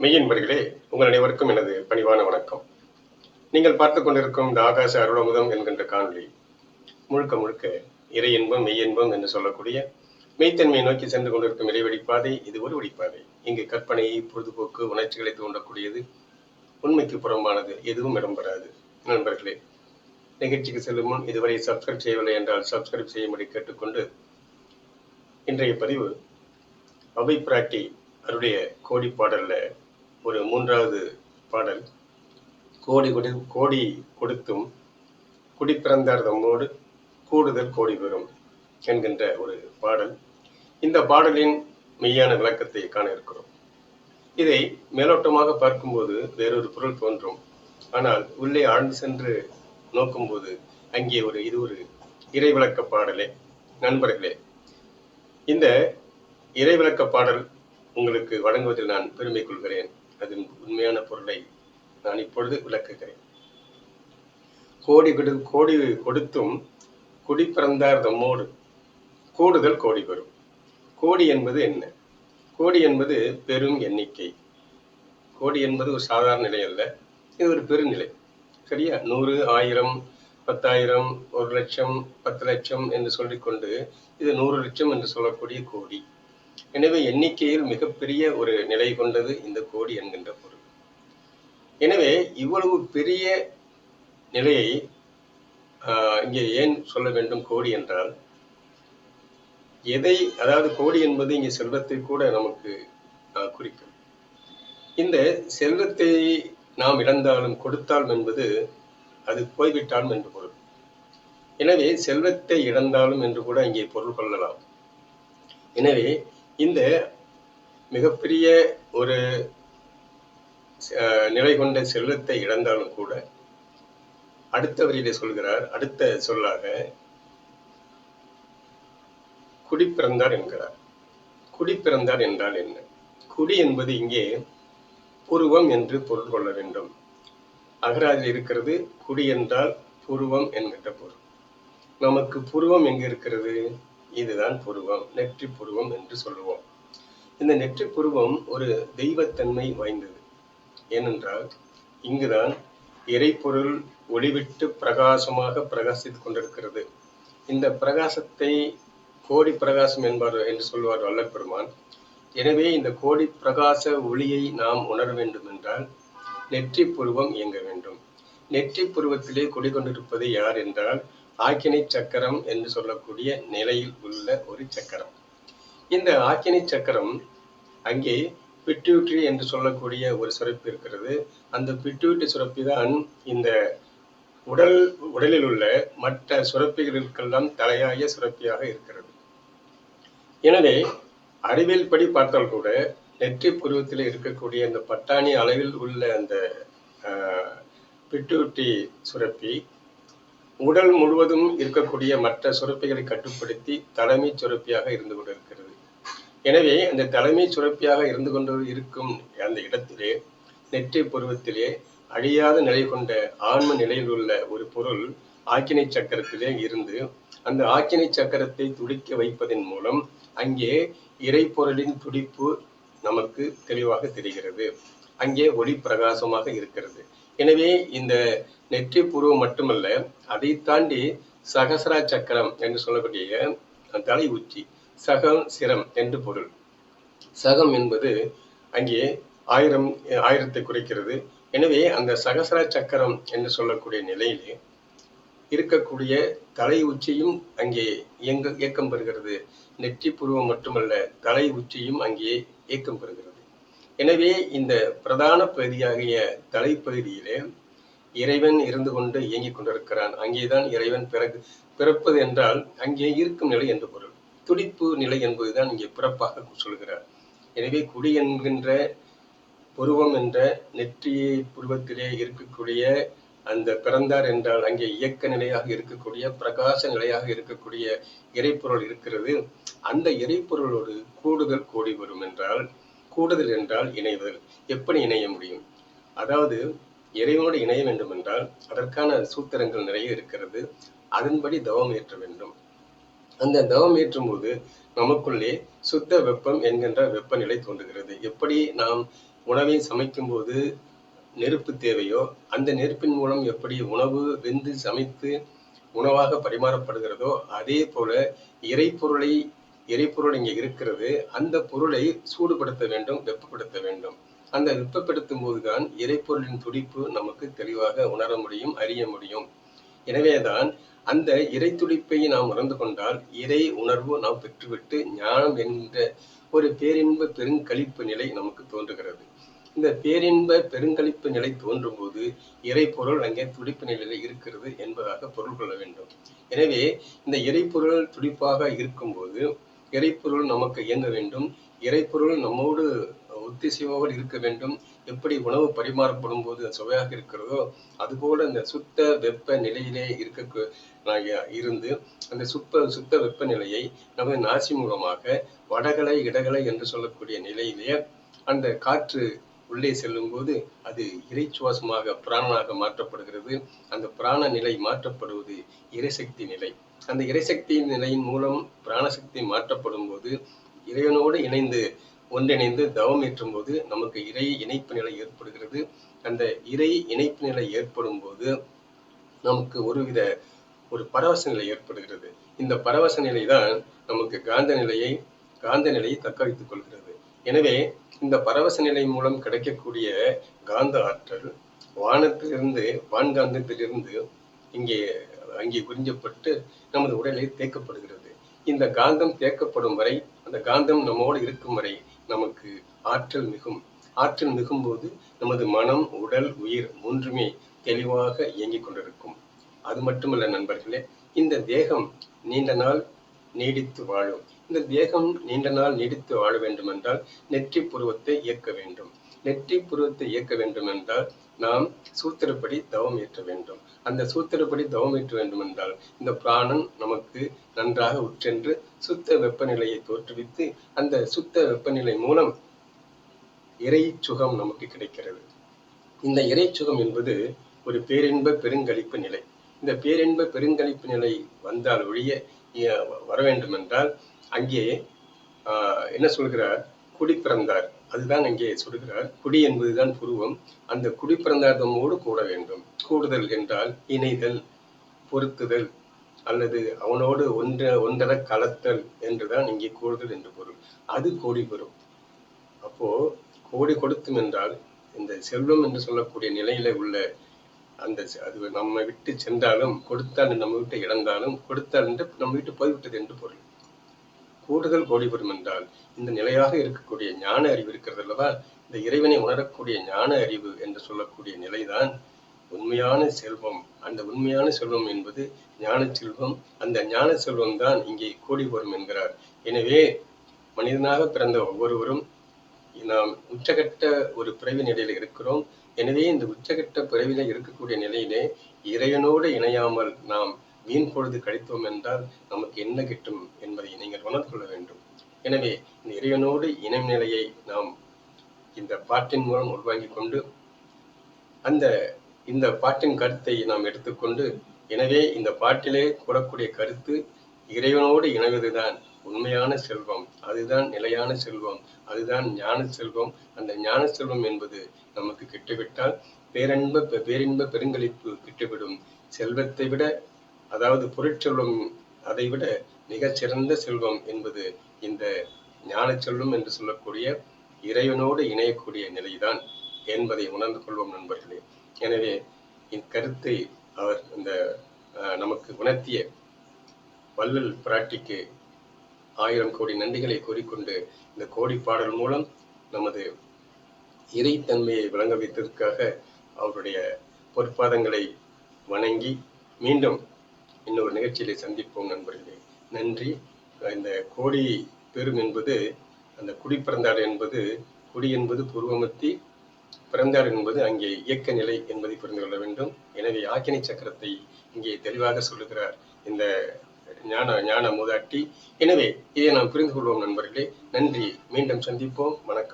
மெய்யன்பர்களே, உங்கள் அனைவருக்கும் எனது பணிவான வணக்கம். நீங்கள் பார்த்துக் கொண்டிருக்கும் இந்த ஆகாச அருளமுதம் என்கின்ற காணொளி முழுக்க முழுக்க இறை இன்பம், மெய்யன்பம் என்று சொல்லக்கூடிய மெய்த்தன்மையை நோக்கி சென்று கொண்டிருக்கும் இறைவழிப்பாதை. இது ஒரு வழிப்பாதை. இங்கு கற்பனை, பொழுதுபோக்கு, உணர்ச்சிகளை தூண்டக்கூடியது, உண்மைக்கு புறம்பானது எதுவும் இடம்பெறாது. நண்பர்களே, நிகழ்ச்சிக்கு செல்லும் முன் இதுவரை சப்ஸ்கிரைப் செய்யவில்லை என்றால் சப்ஸ்கிரைப் செய்யும்படி கேட்டுக்கொண்டு, இன்றைய பதிவு அவை பிராட்டி அவருடைய கோடி பாடல்ல ஒரு 3வது பாடல், கோடி கொடுத்தும் குடி பிறந்தார் தம்மோடு கூடுதல் கோடி பெறும் என்கின்ற ஒரு பாடல். இந்த பாடலின் மெய்யான விளக்கத்தை காண இருக்கிறோம். இதை மேலோட்டமாக பார்க்கும்போது வேறொரு பொருள் தோன்றும். ஆனால் உள்ளே ஆழ்ந்து சென்று நோக்கும்போது அங்கே இது ஒரு இறை விளக்க பாடலே. நண்பர்களே, இந்த இறை விளக்க பாடல் உங்களுக்கு வழங்குவதில் நான் பெருமை கொள்கிறேன். அதன் உண்மையான பொருளை நான் இப்பொழுது விளக்குகிறேன். கோடி கொடுத்தும் குடி பிறந்தார் தம்மோடு கூடுதல் கோடி பெறும். கோடி என்பது என்ன? கோடி என்பது பெரும் எண்ணிக்கை. கோடி என்பது ஒரு சாதாரண நிலை அல்ல, இது ஒரு பெருநிலை. சரியா? 100, 1000, 10,000, 1 லட்சம், 10 லட்சம் என்று சொல்லிக்கொண்டு இது 100 லட்சம் என்று சொல்லக்கூடிய கோடி. எனவே எண்ணிக்கையில் மிகப்பெரிய ஒரு நிலை கொண்டது இந்த கோடி என்கின்ற பொருள். எனவே இவ்வளவு பெரிய நிலையை இங்கே ஏன் சொல்ல வேண்டும் கோடி என்றால், அதாவது கோடி என்பது இங்கே செல்வத்தை கூட நமக்கு குறிக்கும். இந்த செல்வத்தை நாம் இழந்தாலும் கொடுத்தாலும் என்பது அது போய்விட்டாலும் என்று பொருள். எனவே செல்வத்தை இழந்தாலும் என்று கூட இங்கே பொருள் கொள்ளலாம். எனவே இந்த மிகப்பெரிய ஒரு நிலை கொண்ட செல்வத்தை இழந்தாலும் கூட அடுத்த வரியிலே சொல்கிறார், அடுத்த சொல்லாக குடி பிறந்தார் என்கிறார். குடி பிறந்தார் என்றால் என்ன? குடி என்பது இங்கே புருவம் என்று பொருள் கொள்ள வேண்டும். அகராதியில் இருக்கிறது குடி என்றால் புருவம் என்கின்ற பொருள். நமக்கு புருவம் எங்கு இருக்கிறது? இதுதான் புருவம், நெற்றி புருவம் என்று சொல்லுவோம். இந்த நெற்றி புருவம் ஒரு தெய்வத்தன்மை வாய்ந்தது. ஏனென்றால் இங்குதான் இறைப்பொருள் ஒளிவிட்டு பிரகாசமாக பிரகாசித்துக் கொண்டிருக்கிறது. இந்த பிரகாசத்தை கோடி பிரகாசம் என்று சொல்வார் வள்ளல் பெருமான். எனவே இந்த கோடி பிரகாச ஒளியை நாம் உணர வேண்டும் என்றால் நெற்றி புருவம் இயங்க வேண்டும். நெற்றி புருவத்திலே குடிகொண்டிருப்பது யார் என்றால் ஆக்கினை சக்கரம் என்று சொல்லக்கூடிய நிலையில் உள்ள ஒரு சக்கரம். இந்த ஆக்கினை சக்கரம் அங்கே பிட்யூட்டரி என்று சொல்லக்கூடிய ஒரு சுரப்பி இருக்கிறது. அந்த பிட்யூட்டரி சுரப்பி தான் இந்த உடலில் உள்ள மற்ற சுரப்பிகளுக்கெல்லாம் தலையாய சுரப்பியாக இருக்கிறது. எனவே அறிவியல் படி பார்த்தால் கூட நெற்றி புருவத்தில் இருக்கக்கூடிய இந்த பட்டாணி அளவில் உள்ள அந்த பிட்யூட்டரி சுரப்பி உடல் முழுவதும் இருக்கக்கூடிய மற்ற சுரப்பிகளை கட்டுப்படுத்தி தலைமை சுரப்பியாக இருந்து கொண்டிருக்கிறது. எனவே அந்த தலைமை சுரப்பியாக இருந்து கொண்டு இருக்கும் அந்த இடத்திலே நெற்றி புருவத்திலே அழியாத நிலை கொண்ட ஆன்ம நிலையில் உள்ள ஒரு பொருள் ஆக்கினை சக்கரத்திலே இருந்து அந்த ஆக்கினை சக்கரத்தை துடிக்க வைப்பதன் மூலம் அங்கே இறைப்பொருளின் துடிப்பு நமக்கு தெளிவாக தெரிகிறது. அங்கே ஒளி பிரகாசமாக இருக்கிறது. எனவே இந்த நெற்றி புருவம் மட்டுமல்ல, அதை தாண்டி சகசரா சக்கரம் என்று சொல்லக்கூடிய தலை உச்சி, சகம் சிரம் என்று பொருள். சகம் என்பது அங்கே 1000 குறிக்கிறது. எனவே அந்த சகசரா சக்கரம் என்று சொல்லக்கூடிய நிலையிலே இருக்கக்கூடிய தலை உச்சியும் அங்கே இயக்கம் பெறுகிறது. நெற்றி புருவம் மட்டுமல்ல, தலை உச்சியும் அங்கே இயக்கம் பெறுகிறது. எனவே இந்த பிரதான பகுதியாகிய தலைப்பகுதியிலே இறைவன் இருந்து கொண்டு இயங்கிக் கொண்டிருக்கிறான். அங்கேதான் இறைவன் பிறப்பது என்றால் அங்கே இருக்கும் நிலை என்று பொருள். துடிப்பு நிலை என்பதுதான் இங்கே பிறப்பாக சொல்கிறார். எனவே குடி என்கின்ற புருவம் என்ற நெற்றியை புருவத்திலே இருக்கக்கூடிய அந்த பிறந்தார் என்றால் அங்கே இயக்க நிலையாக இருக்கக்கூடிய பிரகாச நிலையாக இருக்கக்கூடிய இறைப்பொருள் இருக்கிறது. அந்த இறைப்பொருளோடு கூடுதல் கோடி வரும் என்றால், கூடுதல் என்றால் இணைதல். எப்படி இணைய முடியும்? அதாவது இறைவனோடு இணைய வேண்டும் என்றால் அதற்கான சூத்திரங்கள் நிறைய இருக்கிறது. அதன்படி தவம் ஏற்ற வேண்டும். அந்த தவம் ஏற்றும் போது நமக்குள்ளே சுத்த வெப்பம் என்கின்ற வெப்பநிலை தோன்றுகிறது. எப்படி நாம் உணவை சமைக்கும் போது நெருப்பு தேவையோ, அந்த நெருப்பின் மூலம் எப்படி உணவு வெந்து சமைத்து உணவாக பரிமாறப்படுகிறதோ, அதே போல இறைப்பொருளை இறைப்பொருள் இங்கே இருக்கிறது. அந்த பொருளை சூடுபடுத்த வேண்டும், வெப்பப்படுத்த வேண்டும். அந்த வெப்பப்படுத்தும் போதுதான் இறைப்பொருளின் துடிப்பு நமக்கு தெளிவாக உணர முடியும், அறிய முடியும். எனவேதான் அந்த இறை துடிப்பை நாம் உணர்ந்து கொண்டால் இறை உணர்வு நாம் பெற்றுவிட்டு ஞானம் என்ற ஒரு பேரின்ப பெருங்களிப்பு நிலை நமக்கு தோன்றுகிறது. இந்த பேரின்ப பெருங்களிப்பு நிலை தோன்றும் போது இறைப்பொருள் அங்கே துடிப்பு நிலையில் இருக்கிறது என்பதாக பொருள் கொள்ள வேண்டும். எனவே இந்த இறைப்பொருள் துடிப்பாக இருக்கும்போது இறைப்பொருள் நமக்கு இயங்க வேண்டும். இறைப்பொருள் நம்மோடு ஒத்திசைவோடு இருக்க வேண்டும். எப்படி உணவு பரிமாறப்படும் போது சுவையாக இருக்கிறதோ அதுபோல இந்த சுத்த வெப்ப நிலையிலே இருந்து அந்த சுத்த வெப்பநிலையை நமது நாசி மூலமாக வடகலை இடகலை என்று சொல்லக்கூடிய நிலையிலே அந்த காற்று உள்ளே செல்லும் போது அது இறை சுவாசமாக பிராணனாக மாற்றப்படுகிறது. அந்த பிராண நிலை மாற்றப்படுவது இறைசக்தி நிலை. அந்த இறைசக்தி நிலையின் மூலம் பிராணசக்தி மாற்றப்படும் போது இறைவனோடு இணைந்து ஒன்றிணைந்து தவம் ஏற்றும் போது நமக்கு இறை இணைப்பு நிலை ஏற்படுகிறது. அந்த இறை இணைப்பு நிலை ஏற்படும் போது நமக்கு ஒரு பரவச நிலை ஏற்படுகிறது. இந்த பரவச நிலைதான் நமக்கு காந்த நிலையை தக்க வைத்துக் கொள்கிறது. எனவே இந்த பரவச நிலை மூலம் கிடைக்கக்கூடிய காந்த ஆற்றல் வான்காந்தத்திலிருந்து அங்கே குறிஞ்சப்பட்டு நமது உடலில் தேக்கப்படுகிறது. இந்த காந்தம் தேக்கப்படும் வரை, அந்த காந்தம் நம்மோடு இருக்கும் வரை நமக்கு ஆற்றல் மிகும். ஆற்றல் மிகும் போது நமது மனம், உடல், உயிர் மூன்றுமே தெளிவாக இயங்கிக் கொண்டிருக்கும். அது மட்டுமல்ல நண்பர்களே, இந்த தேகம் நீண்ட நாள் நீடித்து வாழும். இந்த தேகம் நீண்ட நாள் நீடித்து வாழ வேண்டும் என்றால் நெற்றி புருவத்தை இயக்க வேண்டும். நெற்றி புருவத்தை இயக்க வேண்டும் என்றால் நாம் சூத்திரப்படி தவம் ஏற்ற வேண்டும். அந்த சூத்திரப்படி தவம் ஏற்ற வேண்டும் என்றால் இந்த பிராணன் நமக்கு நன்றாக உற்றென்று சுத்த வெப்பநிலையை தோற்றுவித்து அந்த சுத்த வெப்பநிலை மூலம் இறை சுகம் நமக்கு கிடைக்கிறது. இந்த இறை சுகம் என்பது ஒரு பேரின்ப பெருங்களிப்பு நிலை. இந்த பேரின்ப பெருங்களிப்பு நிலை வந்தால் ஒழிய வர வேண்டும் என்றால் அங்கே என்ன சொல்கிறார்? குடி பிறந்தார். அதுதான் அங்கே சொல்கிறார். குடி என்பதுதான் புருவம். அந்த குடி பிறந்தார்தமோடு கூட வேண்டும். கூடுதல் என்றால் இணைதல், பொருத்துதல் அல்லது அவனோடு ஒன்றர கலத்தல் என்றுதான் இங்கே கூடுதல் என்று பொருள். அது கோடி பெறும். அப்போ கோடி கொடுத்தும் என்றால் இந்த செல்வம் என்று சொல்லக்கூடிய நிலையில உள்ள அது நம்ம விட்டு சென்றாலும், கொடுத்தால் நம்ம விட்டு இழந்தாலும், கொடுத்தால் என்று நம்ம விட்டு போய்விட்டது என்று பொருள். கூடுதல் கோடி பெறும் என்றால் இந்த நிலையாக இருக்கக்கூடிய ஞான அறிவு இருக்கிறது அல்லவா? இந்த இறைவனை உணரக்கூடிய ஞான அறிவு என்று சொல்லக்கூடிய நிலைதான் உண்மையான செல்வம். அந்த உண்மையான செல்வம் என்பது ஞான செல்வம். அந்த ஞான செல்வம் தான் இங்கே கோடி பெறும் என்கிறார். எனவே மனிதனாக பிறந்த ஒவ்வொருவரும் நாம் உச்சகட்ட ஒரு பிறவி நிலையில இருக்கிறோம். எனவே இந்த உச்சகட்ட பிறவில இருக்கக்கூடிய நிலையிலே இறைவனோடு இணையாமல் நாம் வீண் பொழுது கழித்தோம் என்றால் நமக்கு என்ன கிட்டும் என்பதை நீங்கள் உணர்ந்து கொள்ள வேண்டும். எனவே இந்த இறைவனோடு இணைம் நிலையை நாம் இந்த பாட்டின் மூலம் உள்வாங்கிக் கொண்டு இந்த பாட்டின் கருத்தை நாம் எடுத்துக்கொண்டு, எனவே இந்த பாட்டிலே கூறக்கூடிய கருத்து இறைவனோடு இணைவதுதான் உண்மையான செல்வம். அதுதான் நிலையான செல்வம். அதுதான் ஞான செல்வம். அந்த ஞான செல்வம் என்பது நமக்கு கிட்டுவிட்டால் பேரின்ப பெருங்களிப்பு கிட்டுவிடும். செல்வத்தை விட, அதாவது பொருட்செல்வம் அதை விட மிகச் சிறந்த செல்வம் என்பது இந்த ஞான செல்வம் என்று சொல்லக்கூடிய இறைவனோடு இணையக்கூடிய நிலைதான் என்பதை உணர்ந்து கொள்வோம் நண்பர்களே. எனவே இக்கருத்தை அவர் நமக்கு உணர்த்திய வள்ளல் பிராட்டிக்கு 1000 கோடி நன்றிகளை கூறிக்கொண்டு இந்த கோடி பாடல் மூலம் நமது இறைத்தன்மையை விளங்க வைத்ததற்காக அவருடைய பொற்பாதங்களை வணங்கி மீண்டும் இன்னொரு நிகழ்ச்சியிலே சந்திப்போம் நண்பர்களே. நன்றி. இந்த கோடி பெரும் என்பது அந்த குடி பிறந்தார் என்பது, குடி என்பது பூர்வமத்தி, பிறந்தார் என்பது அங்கே இயக்க நிலை என்பதை புரிந்து கொள்ள வேண்டும். எனவே ஆக்கினை சக்கரத்தை இங்கே தெளிவாக சொல்லுகிறார் இந்த ஞான மூதாட்டி. எனவே இதை நாம் புரிந்து கொள்வோம் நண்பர்களே. நன்றி. மீண்டும் சந்திப்போம். வணக்கம்.